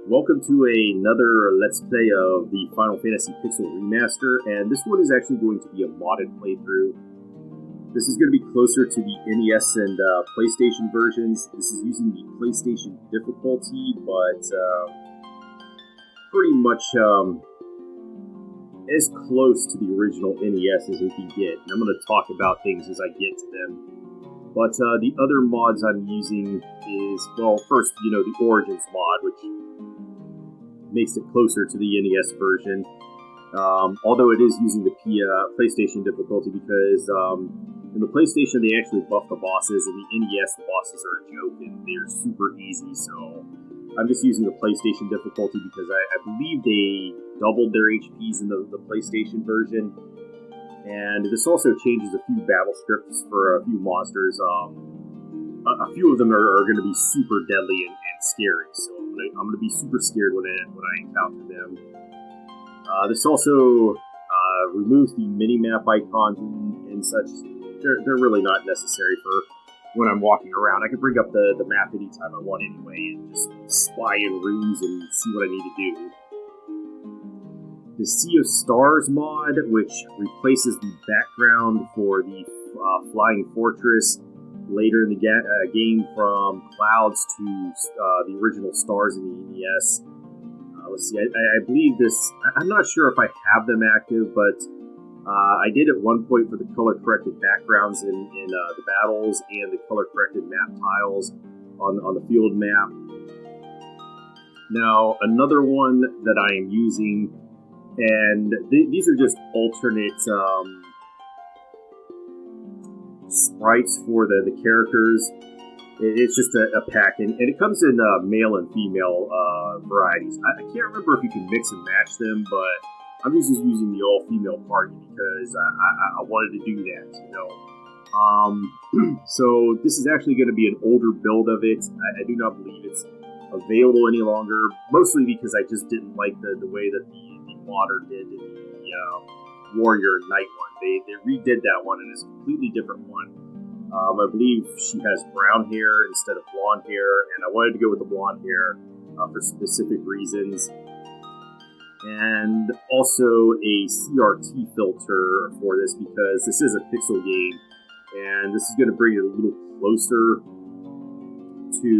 Welcome to another Let's Play of the Final Fantasy Pixel Remaster, and this one is actually going to be a modded playthrough. This is going to be closer to the NES and PlayStation versions. This is using the PlayStation difficulty, but pretty much as close to the original NES as we can get. And I'm going to talk about things as I get to them. But the other mods I'm using is, well, first, the Origins mod, which makes it closer to the NES version. Although it is using the PlayStation difficulty because in the PlayStation they actually buff the bosses, and the NES the bosses are a joke and they're super easy. So I'm just using the PlayStation difficulty because I believe they doubled their HPs in the PlayStation version. And this also changes a few battle scripts for a few monsters. A few of them are going to be super deadly and scary, so I'm going to be super scared when I encounter them. This also removes the mini-map icons and such. They're really not necessary for when I'm walking around. I can bring up the map anytime I want anyway and just spy in rooms and see what I need to do. The Sea of Stars mod, which replaces the background for the Flying Fortress later in the game from clouds to the original stars in the NES. Let's see, I believe this, I'm not sure if I have them active, but I did at one point for the color-corrected backgrounds in the battles and the color-corrected map tiles on the field map. Now, another one that I am using, and these are just alternate sprites for the characters. It's just a pack, and it comes in male and female varieties. I can't remember if you can mix and match them, but I'm just using the all-female party because I wanted to do that, So this is actually going to be an older build of it. I do not believe it's available any longer, mostly because I just didn't like the way that the modder did the Warrior and Knight one. They redid that one, and it's a completely different one. I believe she has brown hair instead of blonde hair, and I wanted to go with the blonde hair for specific reasons. And also a CRT filter for this because this is a pixel game, and this is going to bring it a little closer to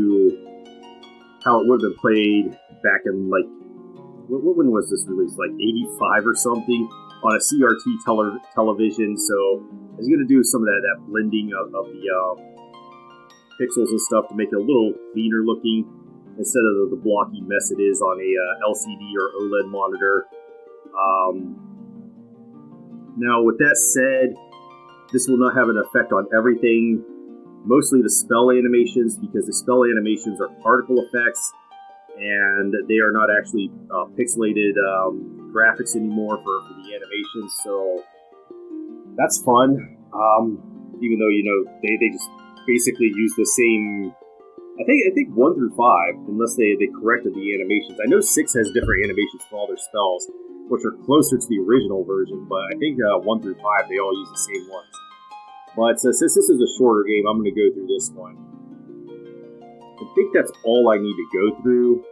how it would have been played back in, like, when was this released? Like 85 or something on a CRT television. So I was going to do some of that blending of the pixels and stuff to make it a little cleaner looking instead of the blocky mess it is on a LCD or OLED monitor. Now, with that said, this will not have an effect on everything. Mostly the spell animations, because the spell animations are particle effects, and they are not actually pixelated graphics anymore for the animations, so that's fun. Even though they just basically use the same. I think 1 through 5, unless they corrected the animations. I know 6 has different animations for all their spells, which are closer to the original version, but I think 1 through 5 they all use the same ones. But since this is a shorter game, I'm going to go through this one. I think that's all I need to go through.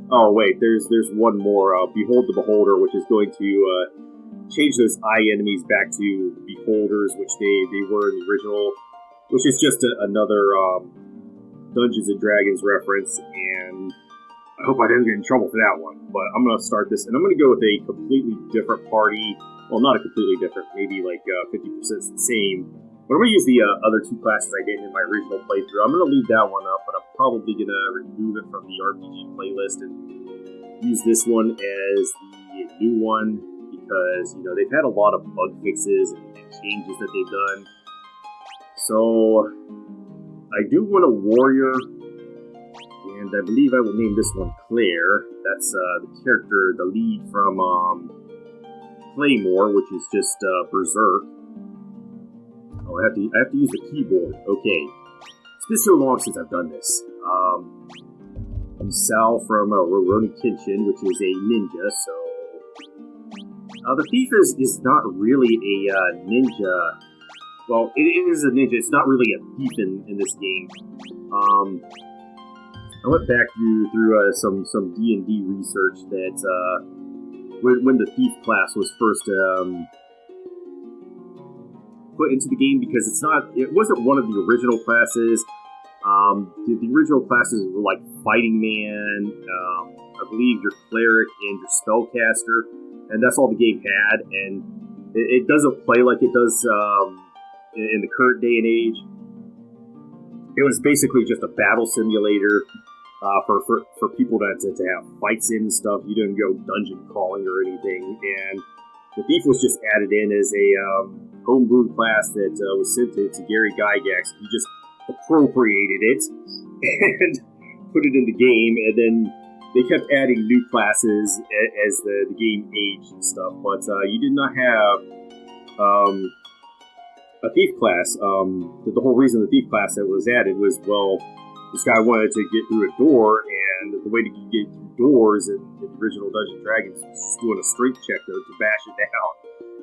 Oh wait, there's one more. Behold the Beholder, which is going to change those eye enemies back to beholders, which they were in the original, which is just another Dungeons and Dragons reference. And I hope I didn't get in trouble for that one. But I'm going to start this, and I'm going to go with a completely different party. Well, not a completely different, maybe like 50% the same. But I'm going to use the other two classes I did in my original playthrough. I'm going to leave that one up, but I'm probably going to remove it from the RPG playlist and use this one as the new one because, they've had a lot of bug fixes and changes that they've done. So, I do want a warrior, and I believe I will name this one Claire. That's the character, the lead from Claymore, which is just Berserk. Oh, I have to use the keyboard. Okay. It's been so long since I've done this. Sal from Rurouni Kenshin, which is a ninja, so... the thief is not really a ninja. Well, it is a ninja. It's not really a thief in this game. I went back through some D&D research that when the thief class was first put into the game, because it wasn't one of the original classes. The original classes were like Fighting Man, I believe your Cleric and your Spellcaster, and that's all the game had, and it doesn't play like it does in the current day and age. It was basically just a battle simulator for people to have fights in and stuff. You didn't go dungeon crawling or anything, and the Thief was just added in as a homebrew class that was sent to Gary Gygax. He just appropriated it and put it in the game, and then they kept adding new classes as the game aged and stuff. But you did not have a Thief class. The whole reason the Thief class that was added was, well, this guy wanted to get through a door, and the way to get through doors in the original Dungeons & Dragons was just doing a strength check to bash it down.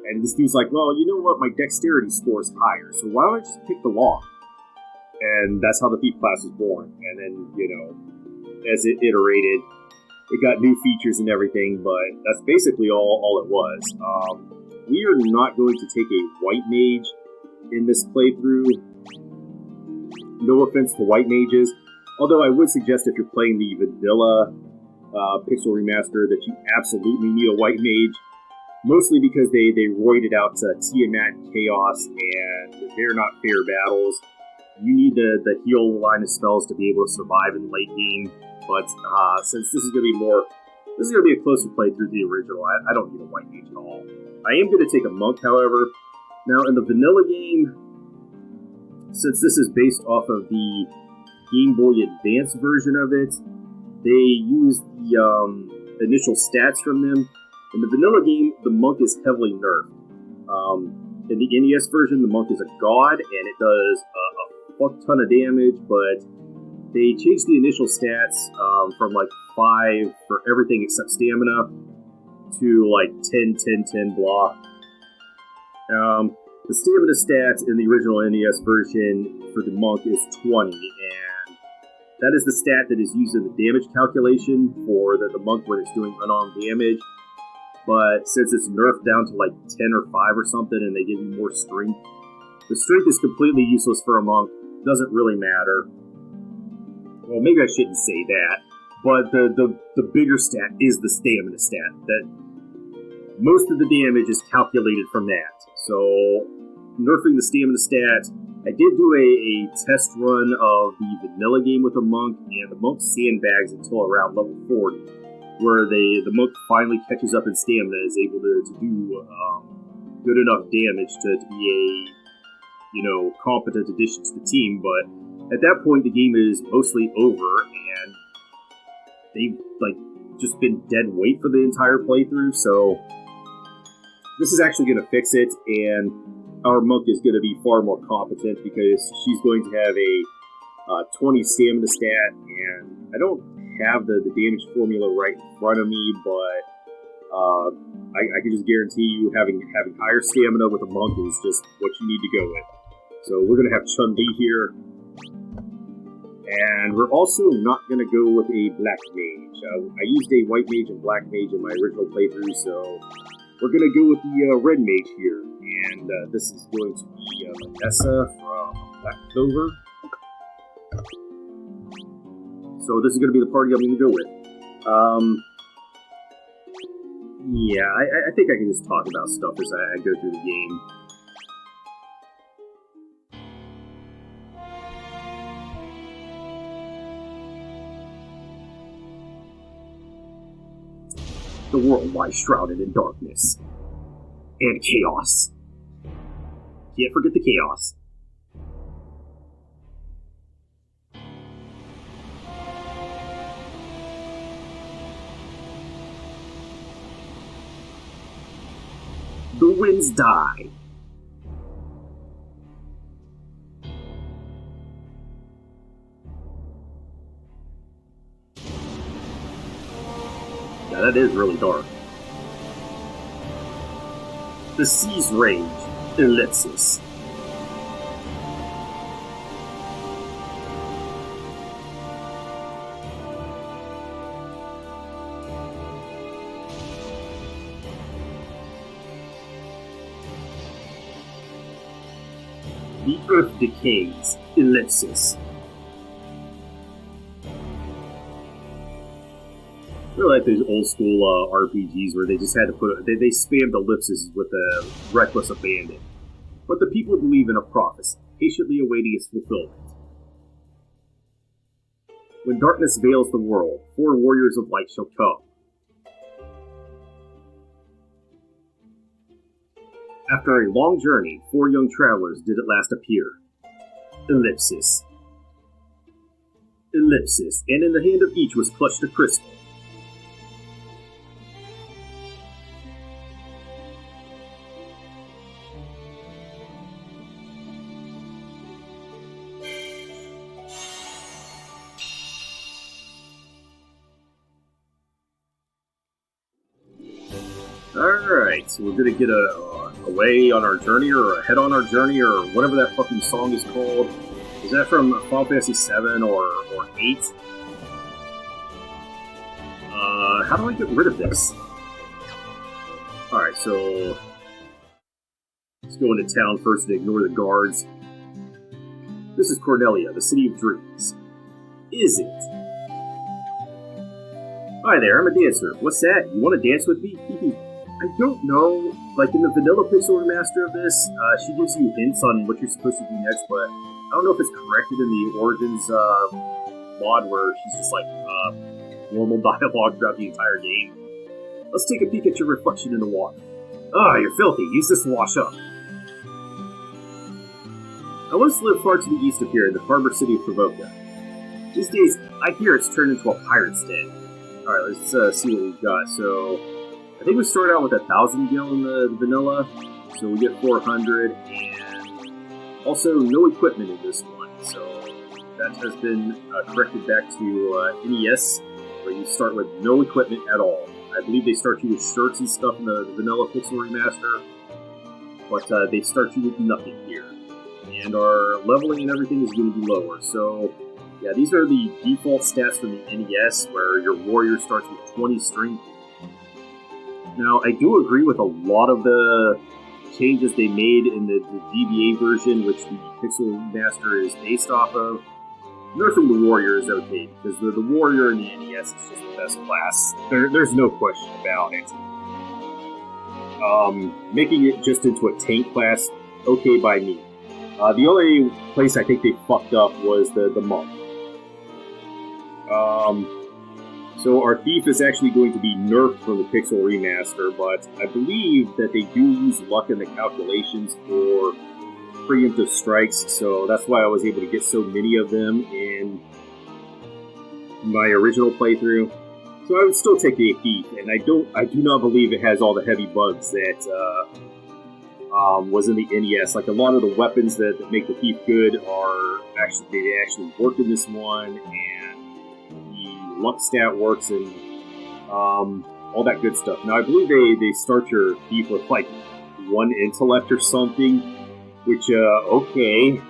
And this dude's like, well, you know what? My dexterity score is higher, so why don't I just pick the lock? And that's how the Thief class was born. And then, as it iterated, it got new features and everything, but that's basically all it was. We are not going to take a white mage in this playthrough. No offense to white mages, although I would suggest if you're playing the vanilla Pixel Remaster that you absolutely need a white mage, mostly because they roided out Tiamat and Chaos, and they're not fair battles. You need the heal line of spells to be able to survive in late game, but since this is going to be a closer playthrough to the original, I don't need a white mage at all. I am going to take a monk, however. Now, in the vanilla game, since this is based off of the Game Boy Advance version of it, they use the initial stats from them. In the vanilla game, the monk is heavily nerfed. In the NES version, the monk is a god, and it does a fuck ton of damage, but they changed the initial stats from like 5 for everything except stamina to like 10, 10, 10, blah. The stamina stats in the original NES version for the monk is 20, and that is the stat that is used in the damage calculation for the monk when it's doing unarmed damage. But since it's nerfed down to like 10 or 5 or something, and they give you more strength, the strength is completely useless for a monk. Doesn't really matter. Well, maybe I shouldn't say that, but the bigger stat is the stamina stat. That most of the damage is calculated from that. So, nerfing the stamina stat, I did do a test run of the vanilla game with a monk, and the monk sandbags until around level 40, where the monk finally catches up in stamina and is able to do good enough damage to be a competent addition to the team. But at that point, the game is mostly over, and they've just been dead weight for the entire playthrough. So this is actually going to fix it, and our monk is going to be far more competent because she's going to have a 20 stamina stat, and I don't have the damage formula right in front of me, but I can just guarantee you having higher stamina with a monk is just what you need to go with. So we're going to have Chun-Li here, and we're also not going to go with a black mage. I used a white mage and black mage in my original playthrough, so we're going to go with the red mage here, and this is going to be Vanessa from Black Clover. So this is going to be the party I'm going to go with. Yeah, I think I can just talk about stuff as I go through the game. The world lies shrouded in darkness and chaos. Can't forget the chaos. The winds die. Yeah, that is really dark. The seas rage. Ellipsis. The earth decays. Ellipsis. I feel like those old school RPGs where they just had to they spammed ellipses with a reckless abandon. But the people believe in a prophecy, patiently awaiting its fulfillment. When darkness veils the world, 4 warriors of light shall come. After a long journey, 4 young travelers did at last appear. Ellipsis. Ellipsis, and in the hand of each was clutched a crystal. Alright, so we're gonna get away on our journey, or ahead on our journey, or whatever that fucking song is called. Is that from Final Fantasy 7 or 8? How do I get rid of this? Alright, so let's go into town first and ignore the guards. This is Cornelia, the city of dreams. Is it? Hi there, I'm a dancer. What's that? You want to dance with me? I don't know. Like in the vanilla Pixel Remaster of this, she gives you hints on what you're supposed to do next, but I don't know if it's corrected in the Origins mod where she's just like normal dialogue throughout the entire game. Let's take a peek at your reflection in the water. Ah, you're filthy. Use this to wash up. I once lived far to the east of here in the harbor city of Provoca. These days, I hear it's turned into a pirate's den. Alright, let's see what we've got. So, I think we start out with 1,000 gil in the vanilla, so we get 400, and also no equipment in this one, so that has been corrected back to NES, where you start with no equipment at all. I believe they start you with shirts and stuff in the vanilla Pixel Remaster, but they start you with nothing here. And our leveling and everything is going to be lower, so yeah, these are the default stats from the NES, where your warrior starts with 20 strength. Now, I do agree with a lot of the changes they made in the GBA version, which the Pixel Remaster is based off of. Nerfing the warrior is okay, because the warrior in the NES is just the best class. There's no question about it. Making it just into a tank class, okay by me. The only place I think they fucked up was the monk. So our thief is actually going to be nerfed from the Pixel Remaster, but I believe that they do use luck in the calculations for preemptive strikes, so that's why I was able to get so many of them in my original playthrough. So I would still take the thief, and I do not believe it has all the heavy bugs that was in the NES. Like a lot of the weapons that make the thief good are they actually work in this one, and luck stat works and all that good stuff. Now I believe they start your thief with like 1 intellect or something, which okay.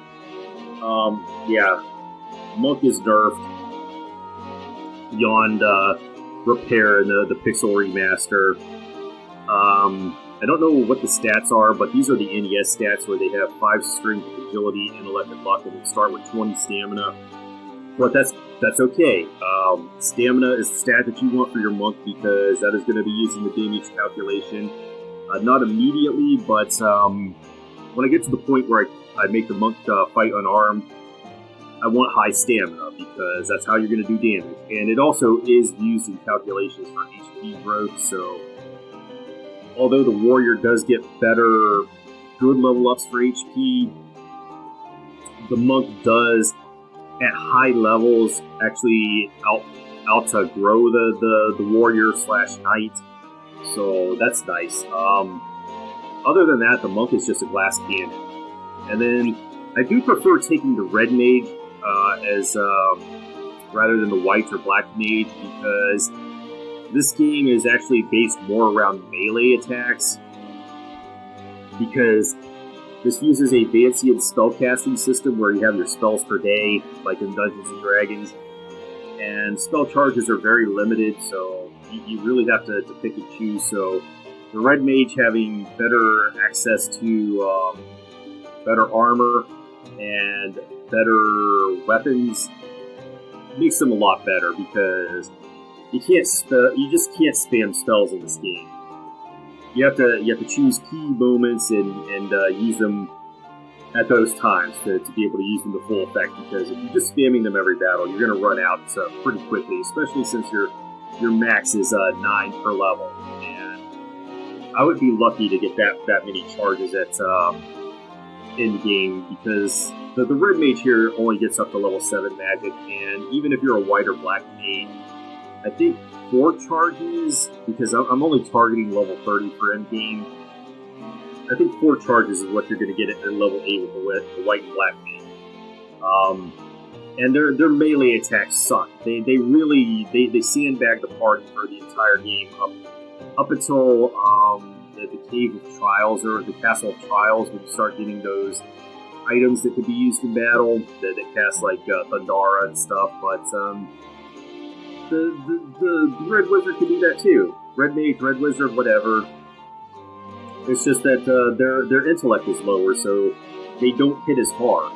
Yeah, monk is nerfed beyond repair in the Pixel Remaster. I don't know what the stats are, but these are the NES stats where they have 5 strength, agility, intellect, and luck, and they start with 20 stamina. But that's okay. Stamina is the stat that you want for your monk because that is going to be using the damage calculation. Not immediately, but when I get to the point where I make the monk fight unarmed, I want high stamina because that's how you're going to do damage. And it also is used in calculations for HP growth, so although the warrior does get better, good level ups for HP, the monk does at high levels actually outgrow the warrior / knight, so that's nice. Other than that, the monk is just a glass cannon. And then I do prefer taking the red mage as rather than the white or black mage, because this game is actually based more around melee attacks, because this uses a Vancian spellcasting system where you have your spells per day, like in Dungeons & Dragons, and spell charges are very limited, so you really have to pick and choose. So the red mage having better access to better armor and better weapons makes them a lot better, because you just can't spam spells in this game. You have to choose key moments and use them at those times to be able to use them to full effect, because if you're just spamming them every battle, you're going to run out pretty quickly, especially since your max is 9 per level. And I would be lucky to get that many charges at in game, because the red mage here only gets up to level 7 magic, and even if you're a white or black mage, I think 4 charges, because I'm only targeting level 30 for end game. I think 4 charges is what you're going to get at level 8 with the white and black mage. And their melee attacks suck. They really sandbag the party for the entire game up until the Cave of Trials, or the Castle of Trials, when you start getting those items that could be used in battle that cast like Thundara and stuff. But the Red Wizard can do that too. Red Mage, Red Wizard, whatever. It's just that their intellect is lower, so they don't hit as hard.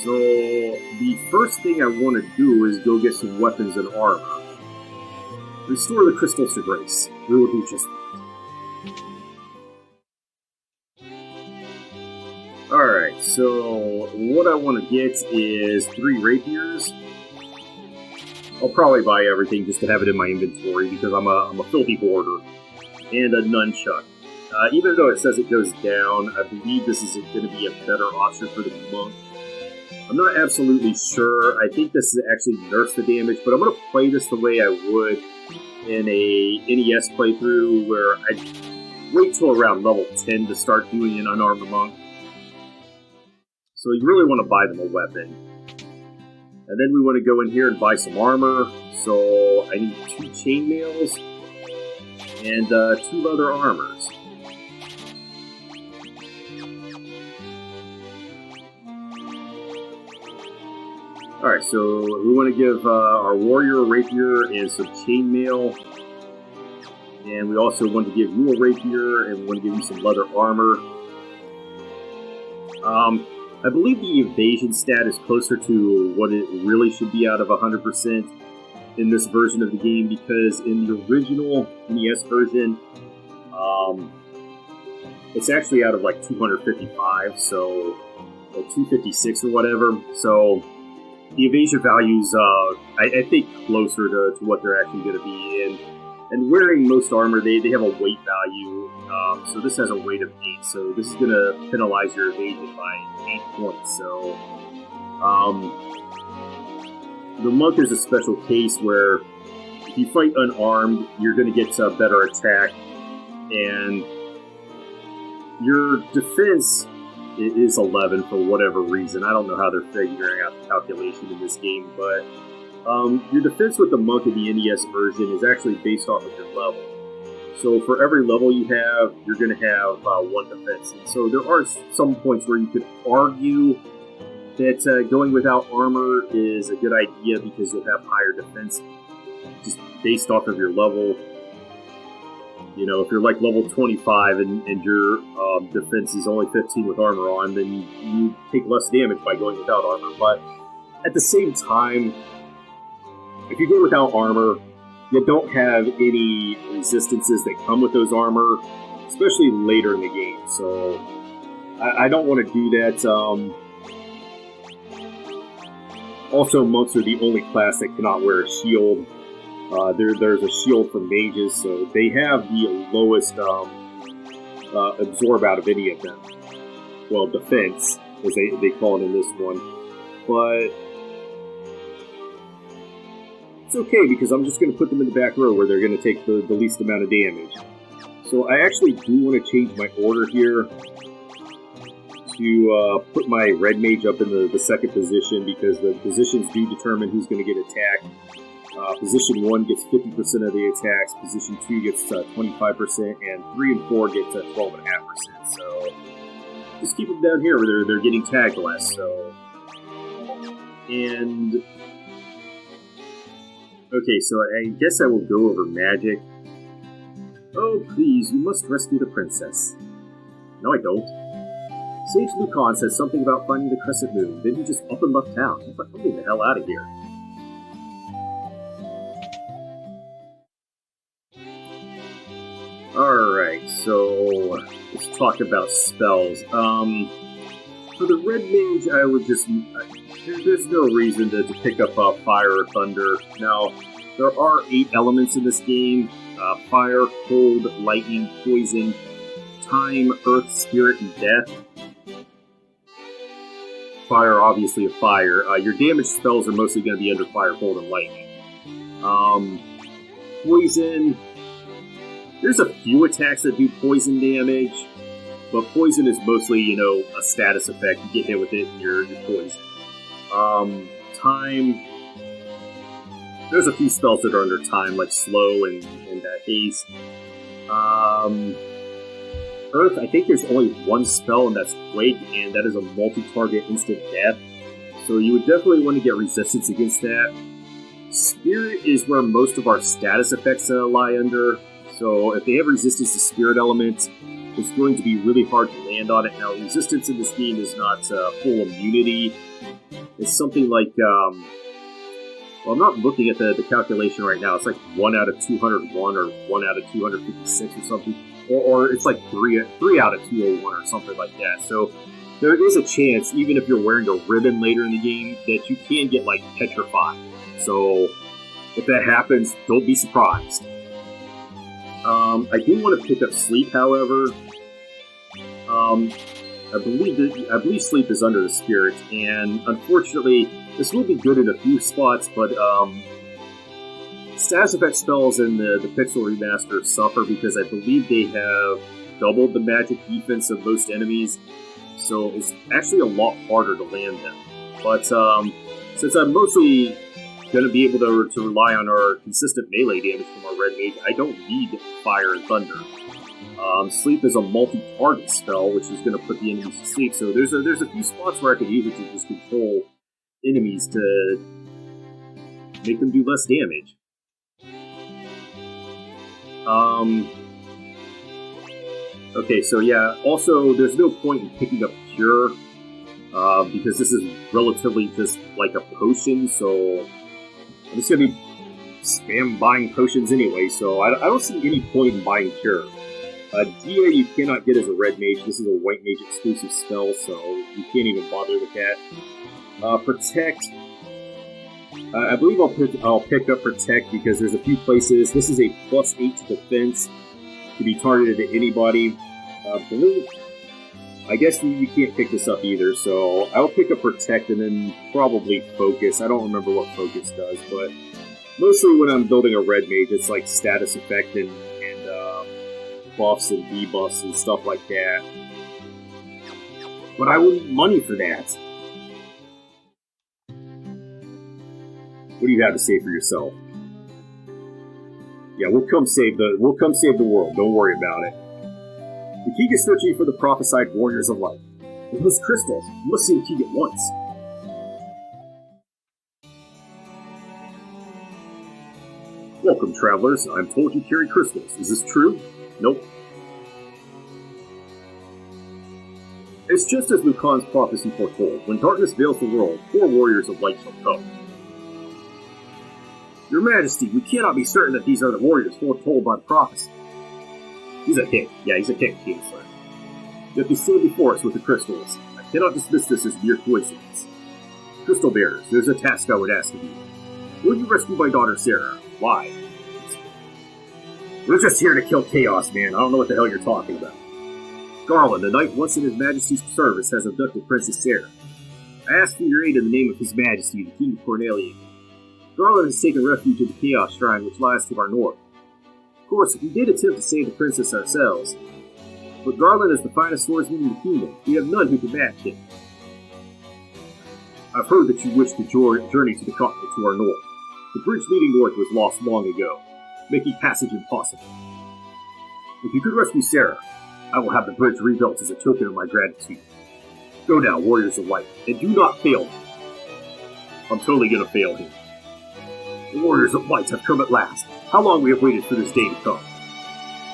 So the first thing I want to do is go get some weapons and armor. Restore the crystals to grace. We will do just that. Alright, so what I want to get is 3 rapiers. I'll probably buy everything just to have it in my inventory, because I'm a filthy hoarder. And a nunchuck. Even though it says it goes down, I believe this is going to be a better option for the monk. I'm not absolutely sure. I think this is actually nerfs the damage, but I'm going to play this the way I would in a NES playthrough, where I'd wait till around level 10 to start doing an unarmed monk. So you really want to buy them a weapon. And then we want to go in here and buy some armor. So I need 2 chainmails and 2 leather armors. Alright, so we want to give our warrior a rapier and some chainmail. And we also want to give you a rapier, and we want to give you some leather armor. I believe the evasion stat is closer to what it really should be out of 100% in this version of the game, because in the original NES version, it's actually out of like 255, so or 256 or whatever. So the evasion values, I think, closer to what they're actually going to be. And wearing most armor, they have a weight value. So this has a weight of 8, so this is going to penalize your evasion by 8 points. So the monk is a special case where if you fight unarmed, you're going to get a better attack, and your defense is 11 for whatever reason. I don't know how they're figuring out the calculation in this game, but your defense with the monk in the NES version is actually based off of your level. So for every level you have, you're going to have 1 defense. And so there are some points where you could argue that going without armor is a good idea, because you'll have higher defense just based off of your level. You know, if you're like level 25 and your defense is only 15 with armor on, then you take less damage by going without armor. But at the same time, if you go without armor, you don't have any resistances that come with those armor, especially later in the game. So I don't want to do that. Also, monks are the only class that cannot wear a shield. There's a shield for mages, so they have the lowest absorb out of any of them. Well, defense, as they call it in this one. But it's okay, because I'm just going to put them in the back row where they're going to take the least amount of damage. So I actually do want to change my order here to put my red mage up in the second position, because the positions do determine who's going to get attacked. Position 1 gets 50% of the attacks, position 2 gets 25%, and 3 and 4 get 12.5%. So just keep them down here where they're getting tagged less. So, and okay, so I guess I will go over magic. Oh, please, you must rescue the princess. No, I don't. Sage Lucan says something about finding the Crescent Moon, then he just up and left town. He's like, I'm getting the hell out of here. Alright, so let's talk about spells. For the Red Mage, I would just... there's no reason to pick up Fire or Thunder. Now, there are 8 elements in this game. Fire, Cold, Lightning, Poison, Time, Earth, Spirit, and Death. Fire, obviously a fire. Your damage spells are mostly going to be under Fire, Cold, and Lightning. Poison... There's a few attacks that do poison damage, but poison is mostly, you know, a status effect. You get hit with it and you're poisoned. Time... There's a few spells that are under time, like Slow and Haste. Earth, I think there's only one spell, and that's Quake, and that is a multi-target instant death. So you would definitely want to get resistance against that. Spirit is where most of our status effects lie under. So if they have resistance to Spirit elements, it's going to be really hard to land on it. Now, resistance in this game is not full immunity. It's something like... well, I'm not looking at the calculation right now. It's like 1 out of 201 or 1 out of 256 or something. Or it's like 3 out of 201 or something like that. So there is a chance, even if you're wearing a ribbon later in the game, that you can get, like, petrified. So if that happens, don't be surprised. I do want to pick up Sleep, however. I believe Sleep is under the Spirit, and unfortunately, this will be good in a few spots, but status effect spells in the Pixel Remaster suffer because I believe they have doubled the magic defense of most enemies, so it's actually a lot harder to land them. But since I'm mostly going to be able to rely on our consistent melee damage from our Red Mage, I don't need Fire and Thunder. Sleep is a multi-target spell, which is going to put the enemies to sleep, so there's a few spots where I could use it to just control enemies to make them do less damage. Okay, so yeah, also, there's no point in picking up Cure, because this is relatively just like a potion, so I'm just going to be spam buying potions anyway, so I don't see any point in buying Cure. Dia you cannot get as a Red Mage. This is a White Mage exclusive spell, so you can't even bother with that. Protect. I believe I'll pick up Protect because there's a few places. This is a +8 to defense to be targeted at anybody. I guess you can't pick this up either, so I'll pick up Protect and then probably Focus. I don't remember what Focus does, but mostly when I'm building a Red Mage, it's like status effect and buffs and debuffs and stuff like that. But I would need money for that. What do you have to say for yourself? Yeah, we'll come save the world. Don't worry about it. The King is searching for the prophesied warriors of light. With those crystals, you must see the King at once. Welcome, travelers. I'm told you carry crystals. Is this true? Nope. It's just as Lucan's prophecy foretold. When darkness veils the world, 4 warriors of light shall come. Your Majesty, we cannot be certain that these are the warriors foretold by the prophecy. He's a hick. Yeah, he's a hick, Kingsler. Yet they stand before us with the crystals. I cannot dismiss this as mere coincidence. Crystal Bearers, there's a task I would ask of you. Will you rescue my daughter Sarah? Why? We're just here to kill chaos, man. I don't know what the hell you're talking about. Garland, a knight once in His Majesty's service, has abducted Princess Sarah. I ask for your aid in the name of His Majesty, the King of Cornelia. Garland has taken refuge in the Chaos Shrine, which lies to our north. Of course, we did attempt to save the princess ourselves, but Garland is the finest swordsman in the kingdom. We have none who can match him. I've heard that you wish to journey to the continent to our north. The bridge leading north was lost long ago, making passage impossible. If you could rescue Sarah, I will have the bridge rebuilt as a token of my gratitude. Go now, warriors of light, and do not fail me. I'm totally gonna fail him. The warriors of light have come at last. How long we have waited for this day to come.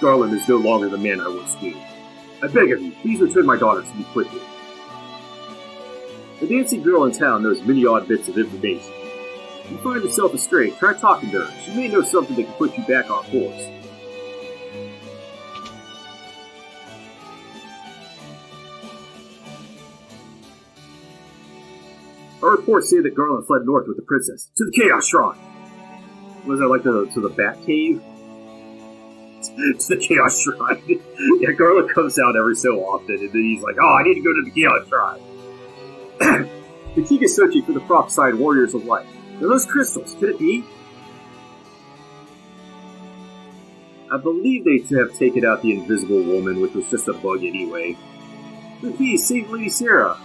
Garland is no longer the man I once knew. I beg of you, please return my daughter to me quickly. The dancing girl in town knows many odd bits of information. If you find yourself astray, try talking to her. She may know something that can put you back on course. Our reports say that Garland fled north with the princess to the Chaos Shrine. Was that like to the Bat Cave? To the Chaos Shrine. Yeah, Garland comes out every so often, and then he's like, "Oh, I need to go to the Chaos Shrine." The king is searching for the prophesied warriors of light. Are those crystals? Could it be? I believe they have taken out the invisible woman, which was just a bug anyway. Please, save Lady Sarah.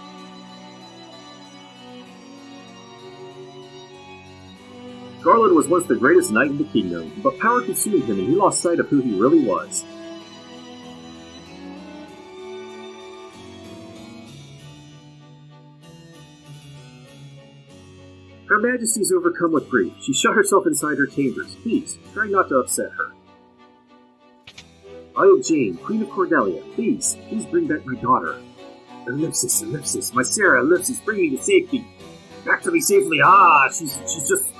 Garland was once the greatest knight in the kingdom, but power consumed him and he lost sight of who he really was. Her Majesty is overcome with grief. She shut herself inside her chambers. Please, try not to upset her. I am Jane, Queen of Cornelia. Please bring back my daughter. Ellipsis, my Sarah, Ellipsis, bring me to safety. Back to me safely. She's just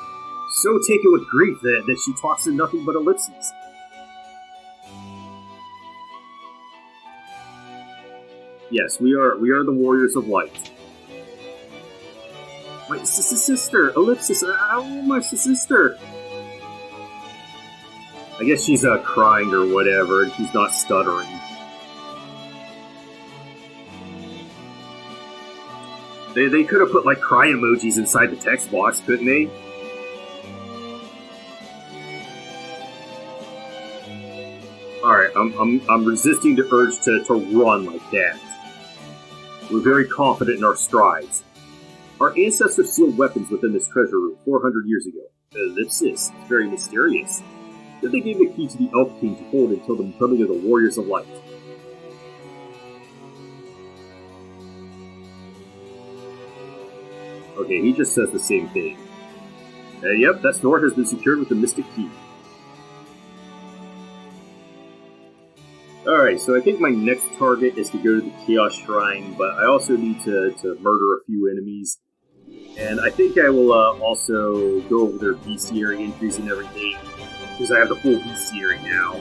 so taken with grief that she talks in nothing but ellipses. Yes, we are the warriors of light. My sister, Ellipsis, my sister. I guess she's crying or whatever, and she's not stuttering. They could have put like cry emojis inside the text box, couldn't they? Alright, I'm resisting the urge to run like that. We're very confident in our strides. Our ancestors sealed weapons within this treasure room 400 years ago. Ellipsis, it's very mysterious. Then they gave the key to the Elf King to hold until the coming of the Warriors of Light. Okay, he just says the same thing. Yep, that door has been secured with the Mystic Key. Alright, so I think my next target is to go to the Chaos Shrine, but I also need to murder a few enemies. And I think I will also go over their bestiary entries and everything, because I have the full bestiary now.